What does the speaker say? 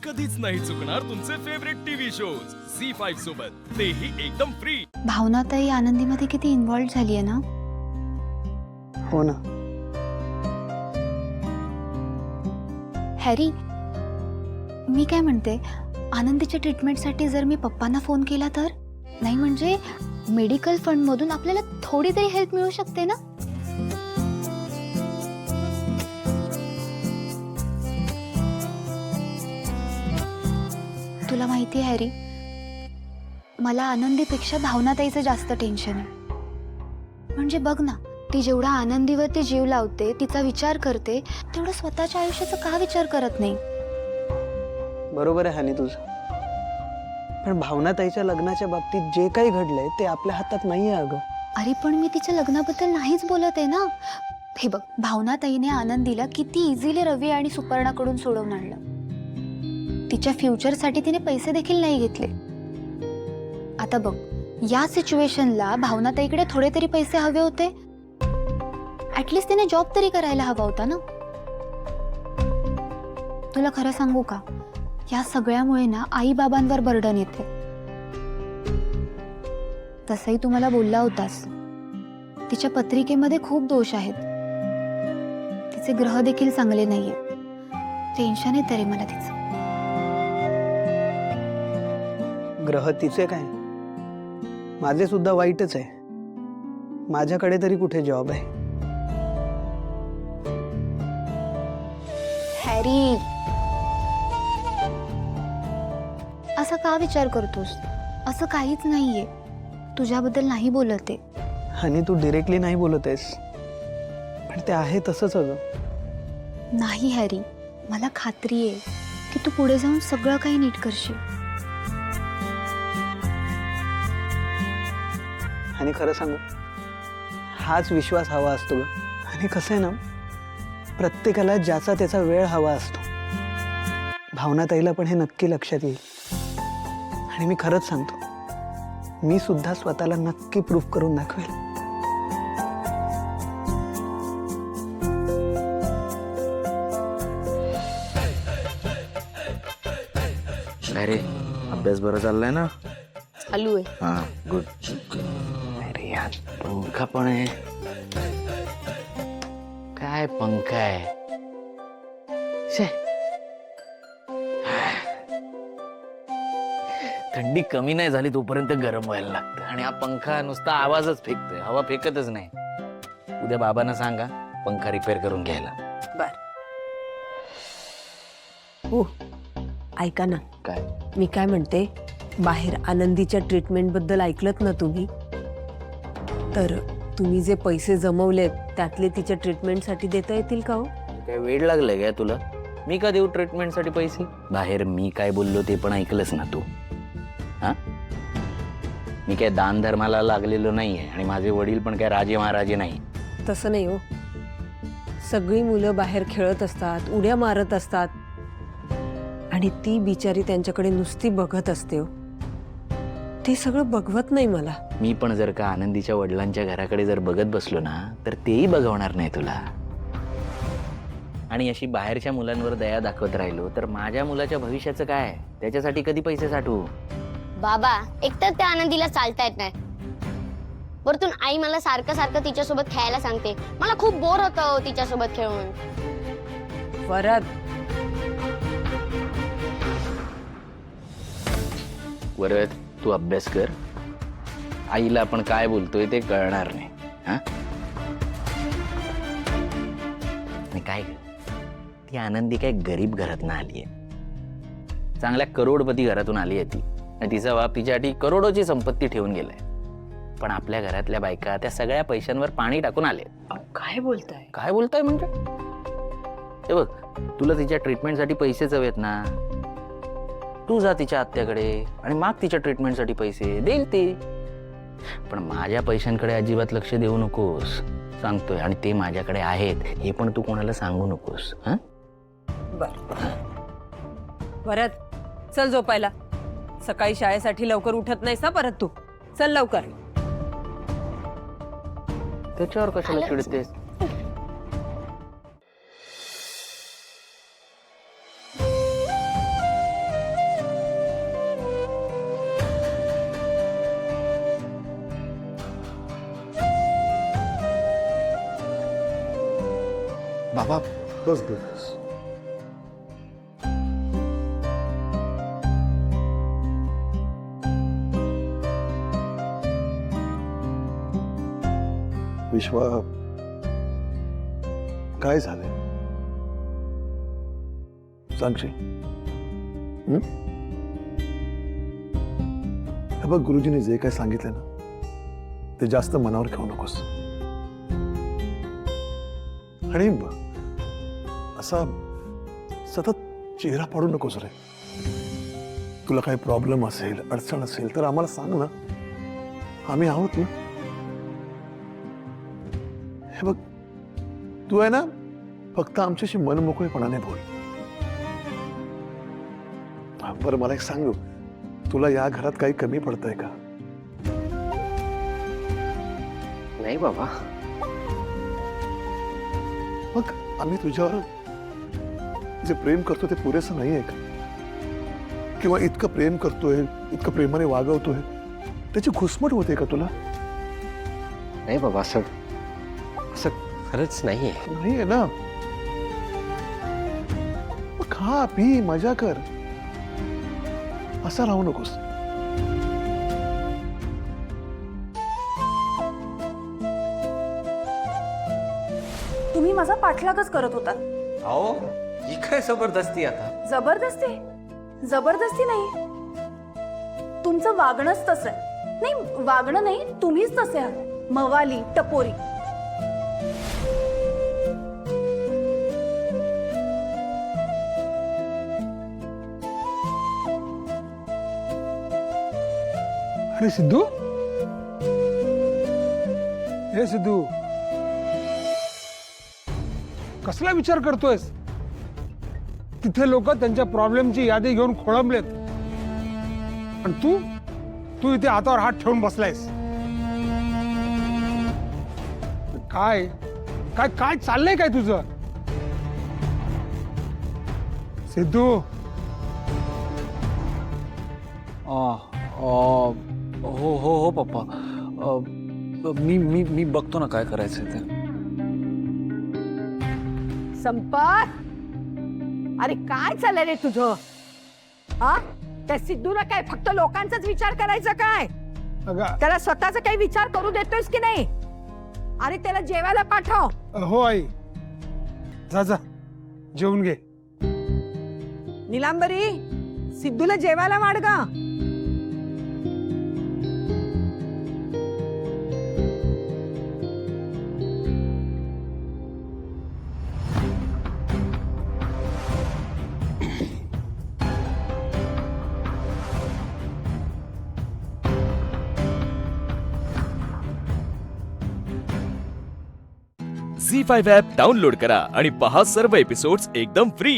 कधीच नाही चुकणार तुमचे फेवरेट टीव्ही शोज झी5 सोबत, तेही एकदम फ्री। भावनाताई आनंदीमध्ये किती इन्व्हॉल्व झाली आहे ना। हो ना। हॅरी, मी काय म्हणते, आनंदीच्या ट्रीटमेंटसाठी जर मी पप्पांना फोन केला तर? नाही म्हणजे मेडिकल फंड मधून आपल्याला थोडी तरी हेल्प मिळू शकते ना। तुला माहिती आहे हॅरी, मला आनंदीपेक्षा भावनाताईचं जास्त टेन्शन आहे। म्हणजे बघ ना, ती जेवढा आनंदीवरती जीव लावते, तिचा विचार करते, तेवढं स्वतःच्या आयुष्याचा का विचार करत नाही? बरोबर आहे हानी तुझं, पण भावनाताईच्या लग्नाच्या बाबतीत जे काही घडलंय ते आपल्या हातात नाहीये अगं। अरे पण मी तिच्या लग्नाबद्दल नाहीच बोलत आहे ना। हे बघ, भावनाताईने आनंदीला किती इझिली रवी आणि सुपर्णाकडून सोडवून आणलं। तिच्या फ्युचरसाठी तिने पैसे देखील नाही घेतले। आता बघ, या सिच्युएशनला भावनाताईकडे थोडे तरी पैसे हवे होते। ऍटलीस्ट तिने जॉब तरी करायला हवा होता ना। तुला खरं सांगू का, या सगळ्यामुळे ना आई बाबांवर बर्डन येते। तसंही तू मला बोलला होतास, तिच्या पत्रिकेमध्ये खूप दोष आहेत, तिचे ग्रह देखील चांगले नाहीये। टेन्शन येते रे मला तिचं। ग्रह तिचे काय, माझे सुद्धा वाईटच आहे। माझ्याकडे तरी कुठे जॉब आहे? हॅरी, असा का विचार करतोस? असं काहीच नाहीये, तुझ्याबद्दल नाही बोलते। आणि तू डिरेक्टली नाही बोलत आहेस, पण ते आहे तसंच अगं। नाही हॅरी, मला खात्री आहे की तू पुढे जाऊन सगळं काही नीट करशील। आणि खरं सांगू, हाच विश्वास हवा असतो ग। आणि कसं आहे ना, प्रत्येकाला ज्याचा त्याचा वेळ हवा असतो। भावनाताईला पण हे नक्की लक्षात येईल। आणि मी खरंच सांगतो, मी सुद्धा स्वतःला नक्की प्रूफ करून दाखवेल। अरे अभ्यास बरा चाललाय ना? चालू आहे। हाँ गुड। अरे यार पंखा पण आहे, काय पंखा आहे शे। थंडी कमी नाही झाली तोपर्यंत गरम व्हायला लागतं, आणि हा पंखा नुसता आवाजच फेकतोय, हवा फेकतच नाही। उद्या बाबांना सांगा पंखा रिपेअर करून घ्यायला। बर। हो, ऐका ना, काय? मी काय म्हणते, बाहेर आनंदीच्या ट्रीटमेंट बद्दल ऐकलत ना तुम्ही? तर तुम्ही जे पैसे जमवलेत त्यातले तिच्या ट्रीटमेंटसाठी देता येतील का हो? काय वेळ लागलाय काय तुला? मी का देऊ ट्रीटमेंटसाठी पैसे? बाहेर मी काय बोललो ते पण ऐकलंस ना तू? हा, मी काय दान धर्माला लागलेलो नाहीये, आणि माझे वडील पण काय राजे महाराजे नाही। तसं नाही हो, सगळी मुलं बाहेर खेळत असतात, उड्या मारत असतात, आणि ती बिचारी त्यांच्याकडे नुसती बघत असते हो। ते सगळं बघवत नाही मला। मी पण जर का आनंदीच्या वडिलांच्या घराकडे जर बघत बसलो ना, तर तेही बघवणार नाही तुला। आणि अशी बाहेरच्या मुलांवर दया दाखवत राहिलो तर माझ्या मुलाच्या भविष्याचं काय? त्याच्यासाठी कधी पैसे साठवू? बाबा, एकतर त्या आनंदीला चालता येत नाही, वरतून आई मला सारखं सारखं तिच्यासोबत खेळायला सांगते। मला खूप बोर होतं तिच्यासोबत खेळून। परत वरद, तू अभ्यास कर, आईला आपण काय बोलतोय ते कळणार नाही। हा, आणि काय ग, ती आनंदी काय गरीब घरातून आली आहे? चांगल्या करोडपती घरातून आली आहे ती, आणि तिचा बाप तिच्यासाठी करोडोची संपत्ती ठेवून गेलाय। पण आपल्या घरातल्या बायका त्या सगळ्या पैशांवर पाणी टाकून आले। काय बोलताय? काय बोलताय म्हणजे? हे बघ, तुला तिच्या ट्रीटमेंटसाठी पैसेच हवेत ना, तू जा तिच्या आत्याकडे आणि माग तिच्या ट्रीटमेंटसाठी पैसे, देईल ती। पण माझ्या पैशांकडे अजिबात लक्ष देऊ नकोस, सांगतोय। आणि ते माझ्याकडे आहेत हे पण तू कोणाला सांगू नकोस। हा, बर। परत चल झोपायला, सकाळी शाळेसाठी लवकर उठत नाहीस ना परत तू। चल लवकर। त्याच्यावर कशाला चिडतेस? बाबा बस बस. विश्वा, काय झालंय सांगशील? हे बघ, गुरुजींनी जे काय सांगितलं ना ते जास्त मनावर घेऊ नकोस. आणि असा सतत चेहरा पाडू नकोस रे. तुला काही प्रॉब्लेम असेल, अडचण असेल तर आम्हाला सांग ना, आम्ही आहोत ना. हे बघ, तू आहे ना, फक्त आमच्याशी मनमोकळेपणाने बोल. बरं, मला एक सांग, तुला या घरात काही कमी पडतंय का? नाही बाबा. मग आम्ही तुझ्यावर जे प्रेम करतो ते पुरेसं नाही आहे का? किंवा इतकं प्रेम करतोय, इतकं प्रेमाने वागवतोय, त्याची घुसमट होते का तुला? नाही बाबा, असं खरंच नाहीये. नाहीये ना. मग खा, पी, मजा कर, असा राहू नकोस. तुम्ही माझा पाठलागच करत होता. अहो, ही काय जबरदस्ती आता. जबरदस्ती? जबरदस्ती नाही, तुमचं वागणंच तसं आहे. नाही, वागणं नाही, तुम्हीच तसे आहात, मवाली, टपोरी. अरे सिद्धू, हे सिद्धू, कसला विचार करतोयस? तिथे लोक त्यांच्या प्रॉब्लेमची यादी घेऊन खोळंबलेत, पण तू इथे हातावर हात ठेवून बसलायस. काय काय काय चाललंय काय तुझं? सिद्धू, हो हो हो पप्पा, मी मी मी बघतो ना काय करायचंय ते. संपत, अरे काय चाललंय रे तुझं? हा, त्या सिद्धूला काय फक्त लोकांचाच विचार करायचा काय? अगं, त्याला स्वतःचा काही विचार करू देतोयस की नाही? अरे त्याला जेवायला पाठव. हो आई, जा जा, जेवून घे. निलांबरी, सिद्धूला जेवायला वाढ गा. झी5 ॲप डाउनलोड करा आणि पहा सर्व एपिसोड्स एकदम फ्री.